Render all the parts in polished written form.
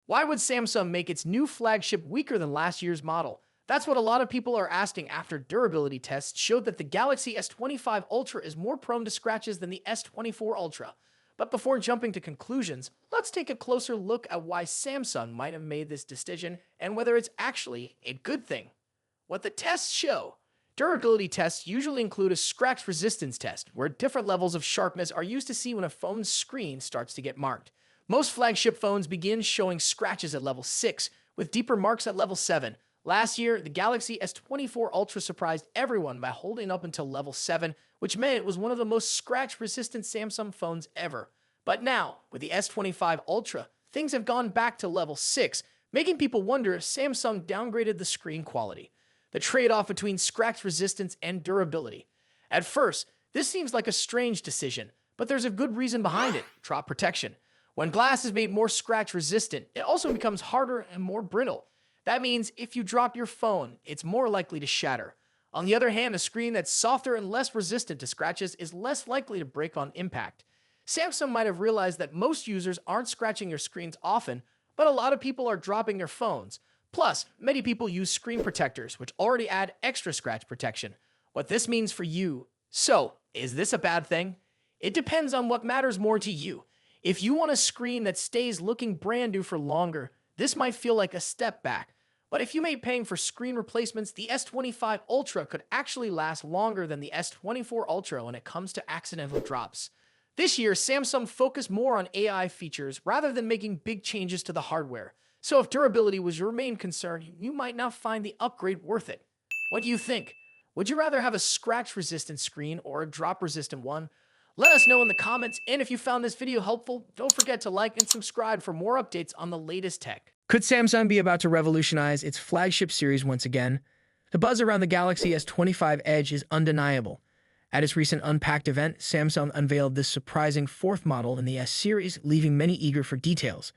Why would Samsung make its new flagship weaker than last year's model? That's what a lot of people are asking after durability tests showed that the Galaxy S25 Ultra is more prone to scratches than the S24 Ultra. But before jumping to conclusions, let's take a closer look at why Samsung might have made this decision and whether it's actually a good thing. What the tests show. Durability tests usually include a scratch resistance test, where different levels of sharpness are used to see when a phone's screen starts to get marked. Most flagship phones begin showing scratches at level 6, with deeper marks at level 7. Last year, the Galaxy S24 Ultra surprised everyone by holding up until level 7, which meant it was one of the most scratch-resistant Samsung phones ever. But now, with the S25 Ultra, things have gone back to level 6, making people wonder if Samsung downgraded the screen quality. The trade-off between scratch resistance and durability. At first, this seems like a strange decision, but there's a good reason behind it: drop protection. When glass is made more scratch resistant, it also becomes harder and more brittle. That means if you drop your phone, it's more likely to shatter. On the other hand, a screen that's softer and less resistant to scratches is less likely to break on impact. Samsung might have realized that most users aren't scratching their screens often, but a lot of people are dropping their phones. Plus, many people use screen protectors, which already add extra scratch protection. What this means for you. So, is this a bad thing? It depends on what matters more to you. If you want a screen that stays looking brand new for longer, this might feel like a step back. But if you made paying for screen replacements, the S25 Ultra could actually last longer than the S24 Ultra when it comes to accidental drops. This year, Samsung focused more on AI features rather than making big changes to the hardware. So if durability was your main concern, you might not find the upgrade worth it. What do you think? Would you rather have a scratch-resistant screen or a drop-resistant one? Let us know in the comments, and if you found this video helpful, don't forget to like and subscribe for more updates on the latest tech. Could Samsung be about to revolutionize its flagship series once again? The buzz around the Galaxy S25 Edge is undeniable. At its recent Unpacked event, Samsung unveiled this surprising fourth model in the S series, leaving many eager for details.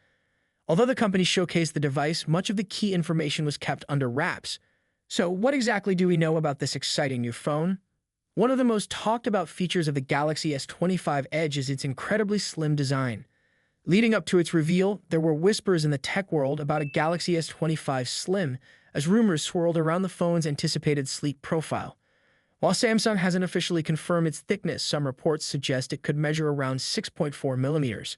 Although the company showcased the device, much of the key information was kept under wraps. So what exactly do we know about this exciting new phone? One of the most talked about features of the Galaxy S25 Edge is its incredibly slim design. Leading up to its reveal, there were whispers in the tech world about a Galaxy S25 Slim, as rumors swirled around the phone's anticipated sleek profile. While Samsung hasn't officially confirmed its thickness, some reports suggest it could measure around 6.4 millimeters.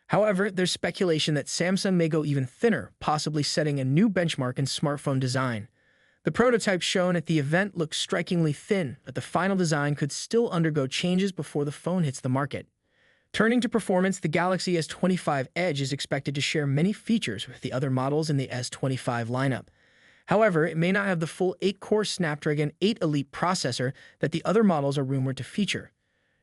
However, there's speculation that Samsung may go even thinner, possibly setting a new benchmark in smartphone design. The prototype shown at the event looks strikingly thin, but the final design could still undergo changes before the phone hits the market. Turning to performance, the Galaxy S25 Edge is expected to share many features with the other models in the S25 lineup. However, it may not have the full 8-core Snapdragon 8 Elite processor that the other models are rumored to feature.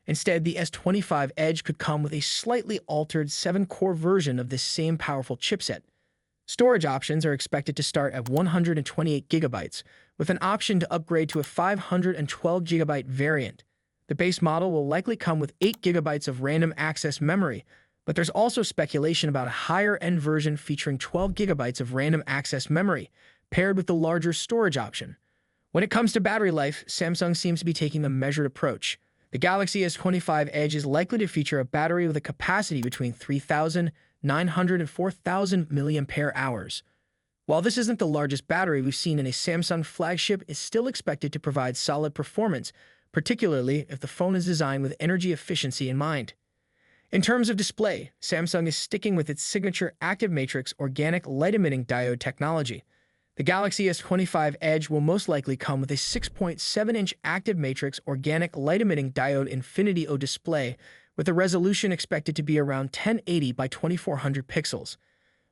Instead, the S25 Edge could come with a slightly altered 7-core version of this same powerful chipset. Storage options are expected to start at 128 GB, with an option to upgrade to a 512 GB variant. The base model will likely come with 8 GB of random access memory, but there's also speculation about a higher-end version featuring 12 GB of random access memory, paired with the larger storage option. When it comes to battery life, Samsung seems to be taking a measured approach. The Galaxy S25 Edge is likely to feature a battery with a capacity between 3,900 and 4,000 mAh. While this isn't the largest battery we've seen in a Samsung flagship, it's still expected to provide solid performance, particularly if the phone is designed with energy efficiency in mind. In terms of display, Samsung is sticking with its signature active matrix organic light-emitting diode technology. The Galaxy S25 Edge will most likely come with a 6.7-inch active matrix organic light-emitting diode Infinity O display, with a resolution expected to be around 1080 by 2400 pixels.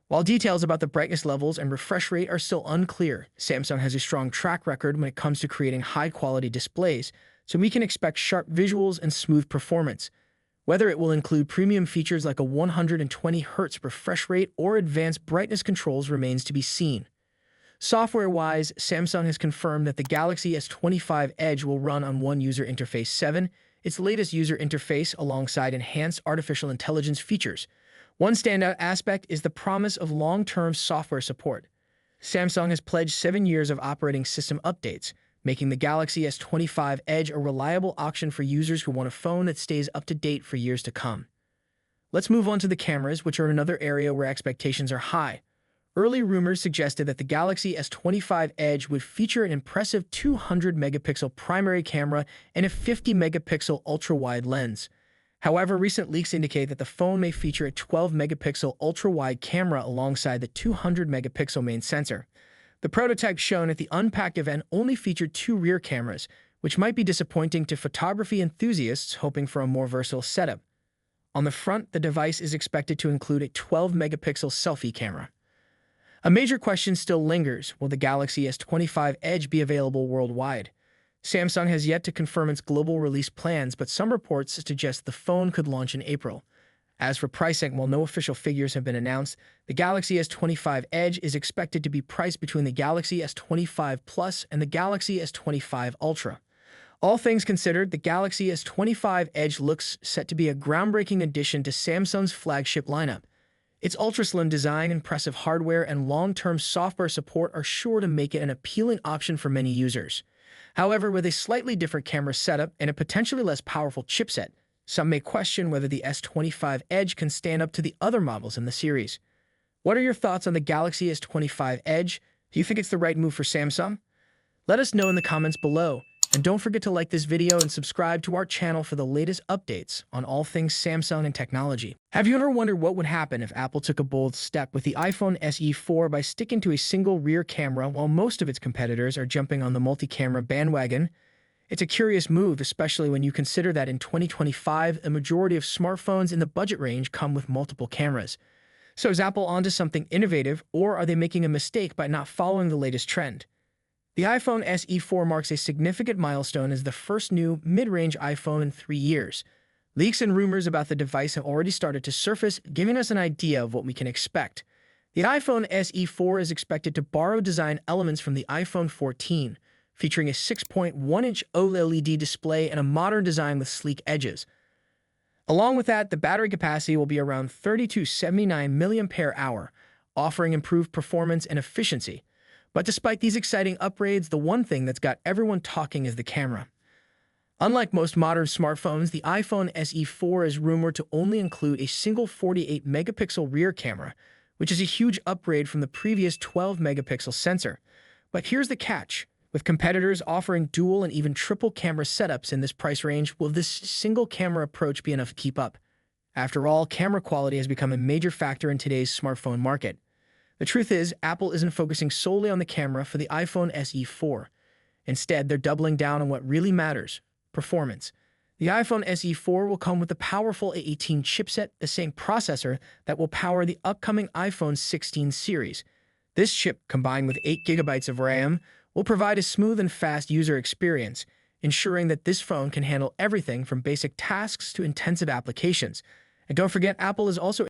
While details about the brightness levels and refresh rate are still unclear, Samsung has a strong track record when it comes to creating high-quality displays, so we can expect sharp visuals and smooth performance. Whether it will include premium features like a 120 Hz refresh rate or advanced brightness controls remains to be seen. Software-wise, Samsung has confirmed that the Galaxy S25 Edge will run on One User Interface 7, its latest user interface alongside enhanced artificial intelligence features. One standout aspect is the promise of long-term software support. Samsung has pledged 7 years of operating system updates, making the Galaxy S25 Edge a reliable option for users who want a phone that stays up to date for years to come. Let's move on to the cameras, which are another area where expectations are high. Early rumors suggested that the Galaxy S25 Edge would feature an impressive 200-megapixel primary camera and a 50-megapixel ultra-wide lens. However, recent leaks indicate that the phone may feature a 12-megapixel ultra-wide camera alongside the 200-megapixel main sensor. The prototype shown at the Unpacked event only featured 2 rear cameras, which might be disappointing to photography enthusiasts hoping for a more versatile setup. On the front, the device is expected to include a 12-megapixel selfie camera. A major question still lingers: will the Galaxy S25 Edge be available worldwide? Samsung has yet to confirm its global release plans, but some reports suggest the phone could launch in April. As for pricing, while no official figures have been announced, the Galaxy S25 Edge is expected to be priced between the Galaxy S25 Plus and the Galaxy S25 Ultra. All things considered, the Galaxy S25 Edge looks set to be a groundbreaking addition to Samsung's flagship lineup. Its ultra-slim design, impressive hardware, and long-term software support are sure to make it an appealing option for many users. However, with a slightly different camera setup and a potentially less powerful chipset, some may question whether the S25 Edge can stand up to the other models in the series. What are your thoughts on the Galaxy S25 Edge? Do you think it's the right move for Samsung? Let us know in the comments below. And don't forget to like this video and subscribe to our channel for the latest updates on all things Samsung and technology. Have you ever wondered what would happen if Apple took a bold step with the iPhone SE 4 by sticking to a single rear camera while most of its competitors are jumping on the multi-camera bandwagon? It's a curious move, especially when you consider that in 2025, a majority of smartphones in the budget range come with multiple cameras. So is Apple onto something innovative, or are they making a mistake by not following the latest trend? The iPhone SE 4 marks a significant milestone as the first new mid-range iPhone in 3 years. Leaks and rumors about the device have already started to surface, giving us an idea of what we can expect. The iPhone SE 4 is expected to borrow design elements from the iPhone 14, featuring a 6.1-inch OLED display and a modern design with sleek edges. Along with that, the battery capacity will be around 3279 mAh, offering improved performance and efficiency. But despite these exciting upgrades, the one thing that's got everyone talking is the camera. Unlike most modern smartphones, the iPhone SE 4 is rumored to only include a single 48-megapixel rear camera, which is a huge upgrade from the previous 12-megapixel sensor. But here's the catch. With competitors offering dual and even triple camera setups in this price range, will this single camera approach be enough to keep up? After all, camera quality has become a major factor in today's smartphone market. The truth is, Apple isn't focusing solely on the camera for the iPhone SE 4. Instead, they're doubling down on what really matters: performance. The iPhone SE 4 will come with a powerful A18 chipset, the same processor that will power the upcoming iPhone 16 series. This chip, combined with 8 GB of RAM, will provide a smooth and fast user experience, ensuring that this phone can handle everything from basic tasks to intensive applications. And don't forget, Apple is also